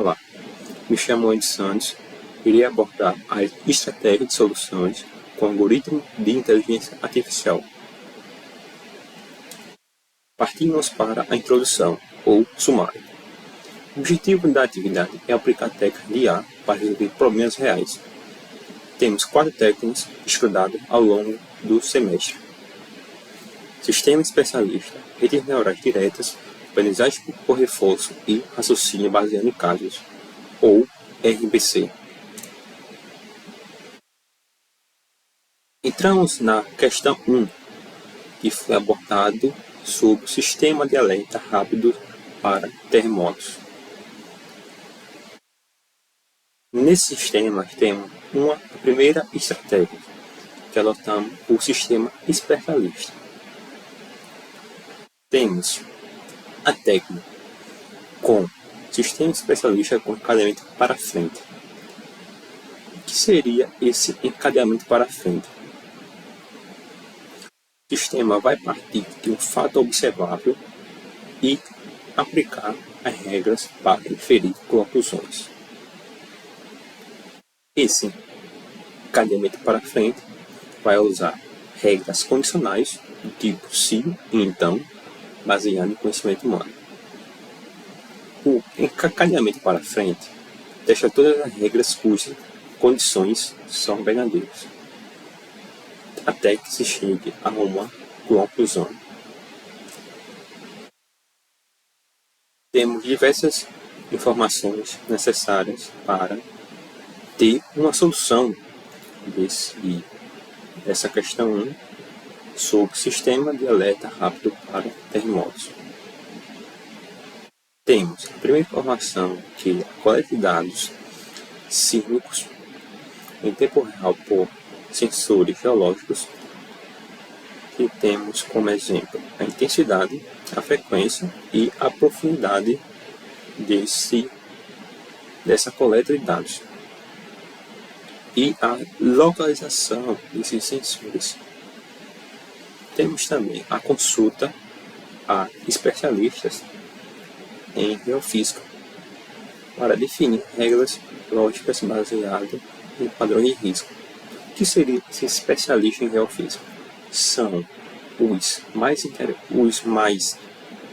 Olá, me chamo Ed Santos. Irei abordar a estratégia de soluções com algoritmo de inteligência artificial. Partimos para a introdução, ou sumário. O objetivo da atividade é aplicar técnicas de IA para resolver problemas reais. Temos 4 técnicas estudadas ao longo do semestre. Sistema especialista, redes neurais diretas, aprendizagem por reforço e raciocínio baseado em casos, ou RBC. Entramos na questão 1, que foi abordado sobre o sistema de alerta rápido para terremotos. Nesse sistema, temos uma primeira estratégia, que adotamos o sistema especialista. Temos a técnica com sistema especialista com encadeamento para frente. O que seria esse encadeamento para frente? O sistema vai partir de um fato observável e aplicar as regras para inferir conclusões. Esse encadeamento para frente vai usar regras condicionais do tipo se e então, baseado em conhecimento humano. O encadeamento para frente testa todas as regras cujas condições são verdadeiras, até que se chegue a uma conclusão. Temos diversas informações necessárias para ter uma solução dessa questão 1 sobre sistema de alerta rápido para terremotos. Temos a primeira informação, que é a coleta de dados sísmicos em tempo real por sensores geológicos, que temos como exemplo a intensidade, a frequência e a profundidade dessa coleta de dados e a localização desses sensores. Temos também a consulta a especialistas em geofísica para definir regras lógicas baseadas em padrões de risco. O que seriam esses especialistas em geofísica? São os mais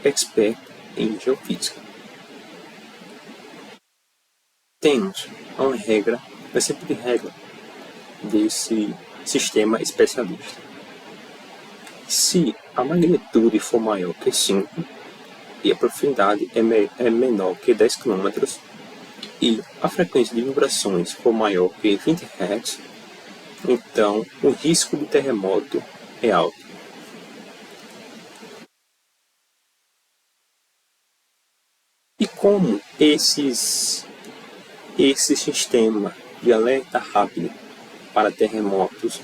expertos em geofísica. Temos uma princípio de regra desse sistema especialista. Se a magnitude for maior que 5 e a profundidade é menor que 10 km e a frequência de vibrações for maior que 20 Hz, então o risco de terremoto é alto. E como esse sistema de alerta rápido para terremotos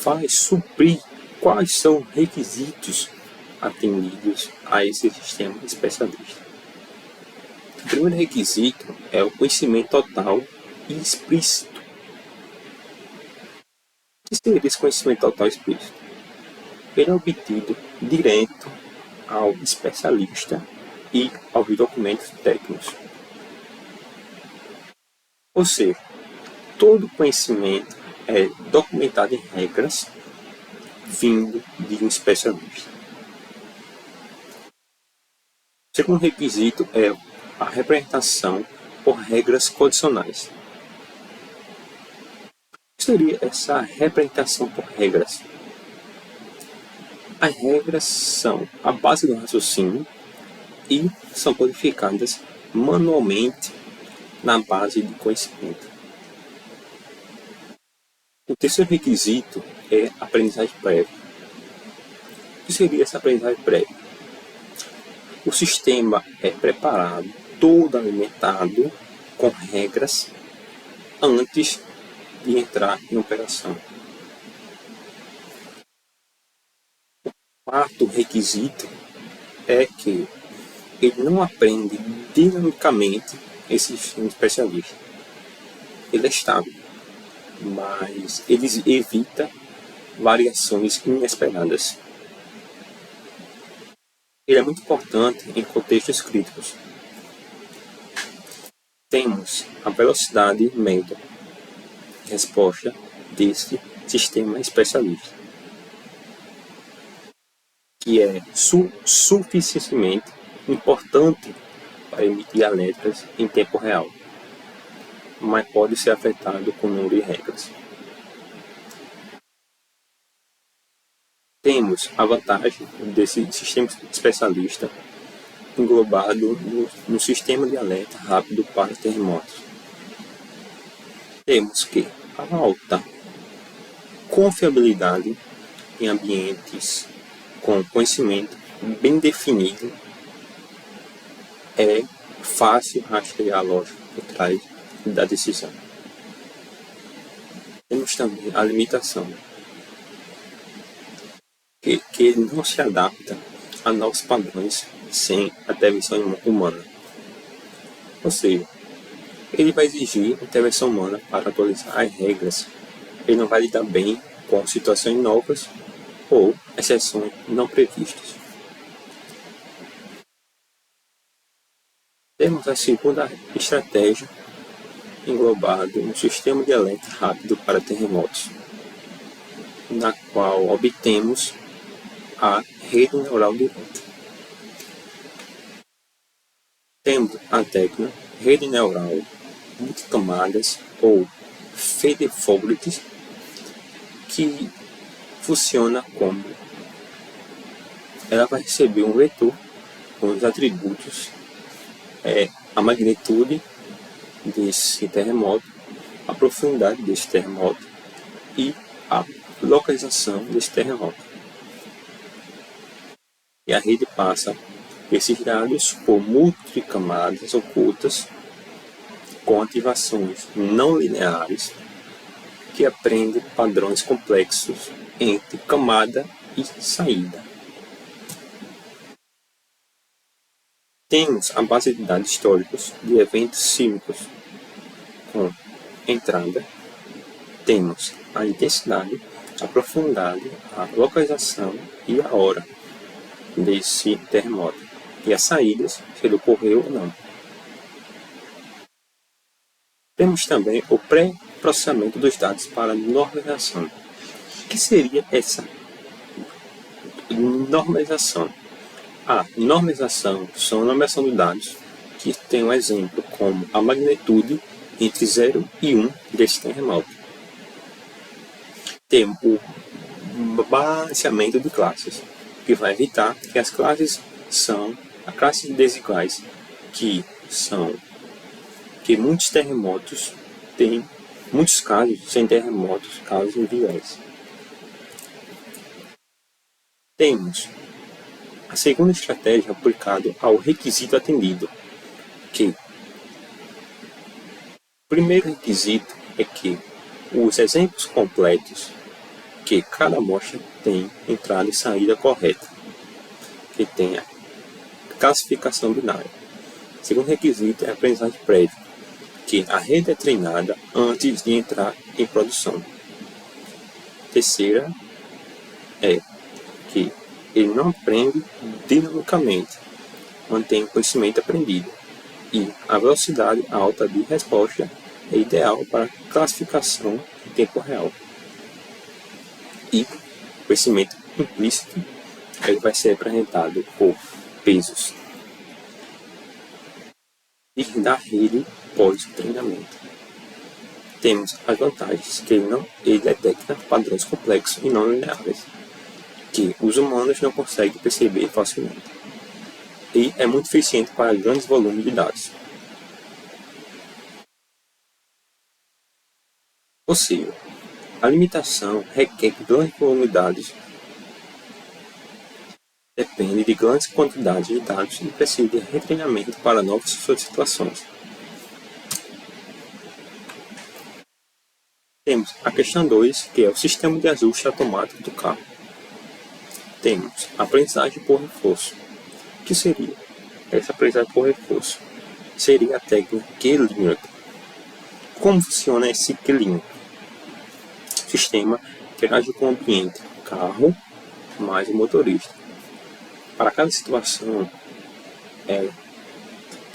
vai suprir quais são os requisitos atendidos a esse sistema especialista? O primeiro requisito é o conhecimento total e explícito. O que seria esse conhecimento total e explícito? Ele é obtido direto ao especialista e aos documentos técnicos. Ou seja, todo conhecimento é documentado em regras vindo de um especialista. O segundo requisito é a representação por regras condicionais. O que seria essa representação por regras? As regras são a base do raciocínio e são codificadas manualmente na base de conhecimento. O terceiro requisito é a aprendizagem prévia. O que seria essa aprendizagem prévia? O sistema é preparado, todo alimentado com regras antes de entrar em operação. O quarto requisito é que ele não aprende dinamicamente esse sistema especialista. Ele é estável, mas ele evita variações inesperadas. Ele é muito importante em contextos críticos. Temos a velocidade média de resposta deste sistema especialista, que é suficientemente importante para emitir alertas em tempo real, mas pode ser afetado com o número de regras. Temos a vantagem desse sistema especialista englobado no sistema de alerta rápido para terremotos. Temos que a alta confiabilidade em ambientes com conhecimento bem definido, é fácil rastrear a lógica por trás da decisão. Temos também a limitação, que ele não se adapta a novos padrões sem a intervenção humana. Ou seja, ele vai exigir intervenção humana para atualizar as regras. Ele não vai lidar bem com situações novas ou exceções não previstas. Temos a segunda estratégia englobada no sistema de alerta rápido para terremotos, na qual obtemos a rede neural direta. Temos a técnica rede neural multicamadas ou Feed-Forward, que funciona como ela vai receber um vetor com os atributos, a magnitude desse terremoto, a profundidade desse terremoto e a localização desse terremoto. E a rede passa esses dados por multicamadas ocultas com ativações não lineares que aprendem padrões complexos entre camada e saída. Temos a base de dados históricos de eventos sísmicos com entrada. Temos a intensidade, a profundidade, a localização e a hora desse terremoto. E as saídas, se ele ocorreu ou não. Temos também o pré-processamento dos dados para normalização. O que seria essa normalização? A normalização são a normalização dos dados que tem um exemplo como a magnitude entre 0 e 1 desse terremoto. Temos o balanceamento de classes, que vai evitar que as classes são classes desiguais, que muitos terremotos têm, muitos casos sem terremotos, casos individuais. Temos a segunda estratégia aplicada ao requisito atendido, que o primeiro requisito é que os exemplos completos, que cada amostra tem entrada e saída correta, que tenha classificação binária. O segundo requisito é a aprendizagem prévia, que a rede é treinada antes de entrar em produção. Terceira é que ele não aprende dinamicamente, mantém o conhecimento aprendido. E a velocidade alta de resposta é ideal para classificação em tempo real. E o conhecimento implícito ele vai ser apresentado por pesos e da rede pós-treinamento. Temos as vantagens que ele detecta padrões complexos e não lineares, que os humanos não conseguem perceber facilmente. E é muito eficiente para grandes volumes de dados. Ou seja, a limitação requer que grandes volumes de dados depende de grandes quantidades de dados e precisa de retreinamento para novas situações. Temos a questão 2, que é o sistema de ajuste automático do carro. Temos a aprendizagem por reforço. O que seria essa aprendizagem por reforço? Seria a técnica Q-Learning. Como funciona esse Q-Learning? Sistema que age com o ambiente, carro mais o motorista. Para cada situação,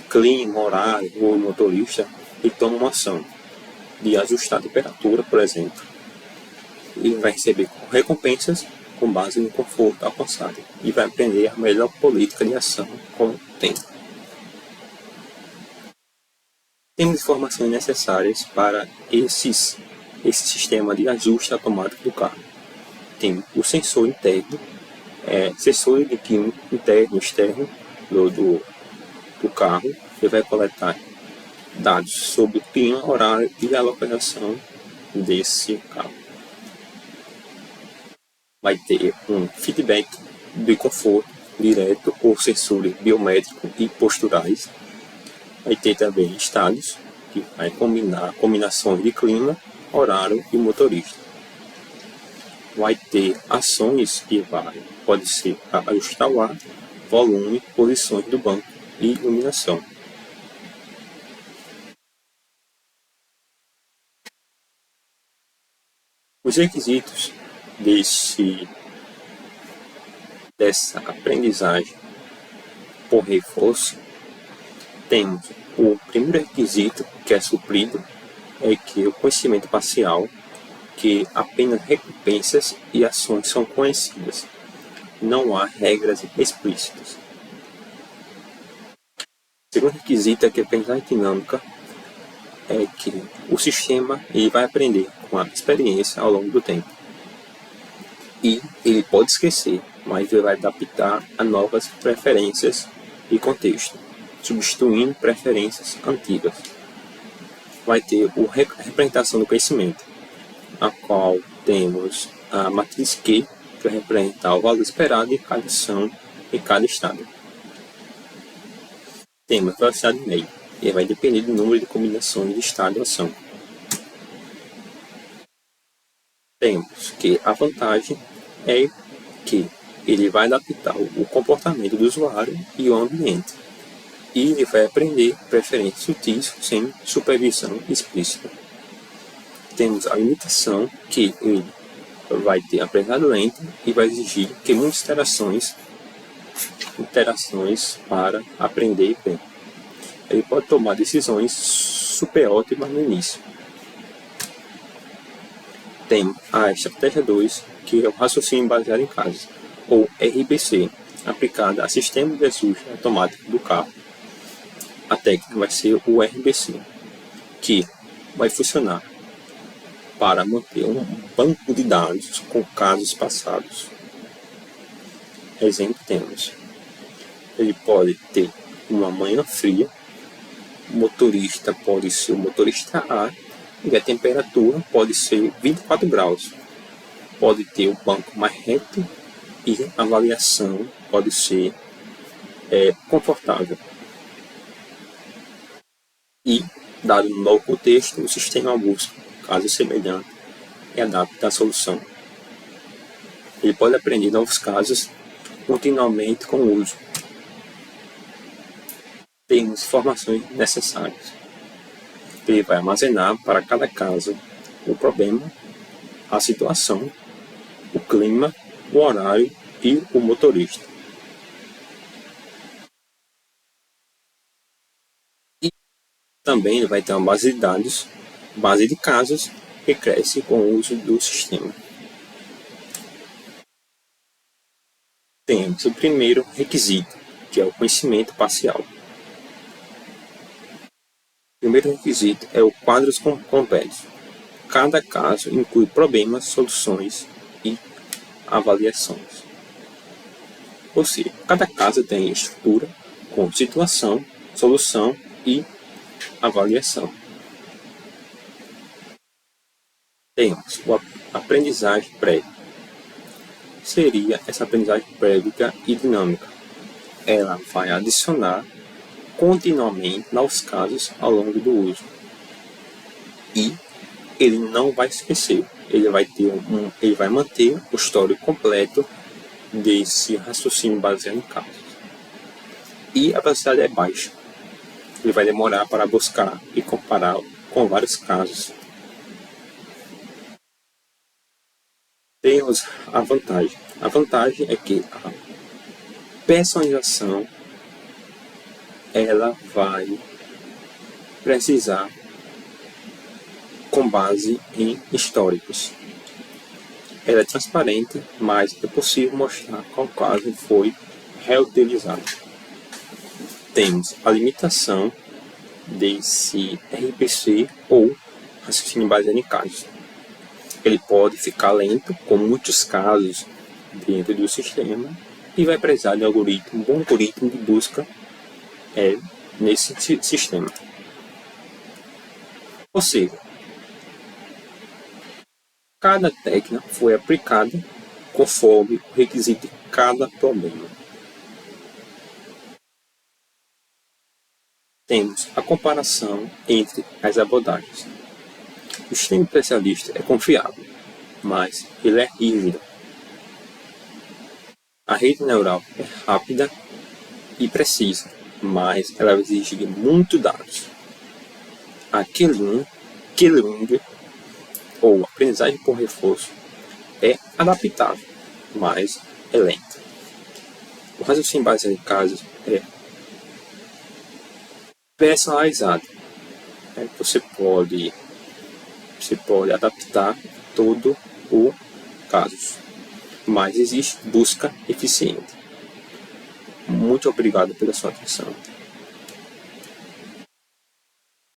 clima, horário ou motorista, ele toma uma ação de ajustar a temperatura, por exemplo, e vai receber recompensas com base no conforto alcançado e vai aprender a melhor política de ação com o tempo. Temos informações necessárias para esse sistema de ajuste automático do carro. Tem o sensor interno, sensor de químico interno e externo do carro, que vai coletar dados sobre o clima, horário e a localização desse carro. Vai ter um feedback de conforto direto ou sensores biométricos e posturais. Vai ter também estados, que vai combinar combinações de clima, horário e motorista. Vai ter ações que pode ser ajustar o ar, volume, posições do banco e iluminação. Os requisitos dessa aprendizagem por reforço, temos o primeiro requisito que é suprido, é que o conhecimento parcial, que apenas recompensas e ações são conhecidas, não há regras explícitas. O segundo requisito é que a aprendizagem dinâmica é que o sistema ele vai aprender com a experiência ao longo do tempo. E ele pode esquecer, mas ele vai adaptar a novas preferências e contexto, substituindo preferências antigas. Vai ter a representação do conhecimento, a qual temos a matriz Q, que vai representar o valor esperado de cada ação em cada estado. Temos a velocidade média, e vai depender do número de combinações de estado e ação. Temos que a vantagem é que ele vai adaptar o comportamento do usuário e o ambiente. E ele vai aprender preferências sutis sem supervisão explícita. Temos a limitação, que ele vai ter aprendizado lento e vai exigir que muitas interações para aprender bem. Ele pode tomar decisões super ótimas no início. Tem a estratégia 2, que é o raciocínio baseado em casos, ou RBC, aplicada a sistema de ajuste automático do carro. A técnica vai ser o RBC, que vai funcionar para manter um banco de dados com casos passados. Exemplo temos, ele pode ter uma manhã fria, o motorista pode ser o motorista A, e a temperatura pode ser 24 graus. Pode ter o banco mais reto e a avaliação pode ser confortável. E, dado um novo contexto, o sistema busca casos semelhantes e adapta a solução. Ele pode aprender novos casos continuamente com o uso. Temos informações necessárias. Ele vai armazenar para cada caso o problema, a situação, o clima, o horário e o motorista. E também ele vai ter uma base de dados, base de casos, que cresce com o uso do sistema. Temos o primeiro requisito, que é o conhecimento parcial. O primeiro requisito é o quadros completos. Cada caso inclui problemas, soluções e avaliações. Ou seja, cada caso tem estrutura com situação, solução e avaliação. Temos a aprendizagem prévia. Seria essa aprendizagem prévia e dinâmica. Ela vai adicionar continuamente novos casos ao longo do uso. E ele não vai esquecer. Ele vai manter o histórico completo desse raciocínio baseado em casos. E a velocidade é baixa. Ele vai demorar para buscar e comparar com vários casos. Temos a vantagem. A vantagem é que a personalização ela vai precisar com base em históricos. Ela é transparente, mas é possível mostrar qual caso foi reutilizado. Temos a limitação desse RPC ou raciocínio baseado em casos. Ele pode ficar lento, com muitos casos dentro do sistema, e vai precisar de um bom algoritmo de busca nesse sistema. Ou seja, cada técnica foi aplicada conforme o requisito de cada problema. Temos a comparação entre as abordagens. O sistema especialista é confiável, mas ele é rígido. A rede neural é rápida e precisa, mas ela vai exigir muitos dados. A Killing ou aprendizagem por reforço é adaptável, mas é lenta. O raciocínio baseado em casos é personalizado. Você pode adaptar todo o caso, mas existe busca eficiente. Muito obrigado pela sua atenção.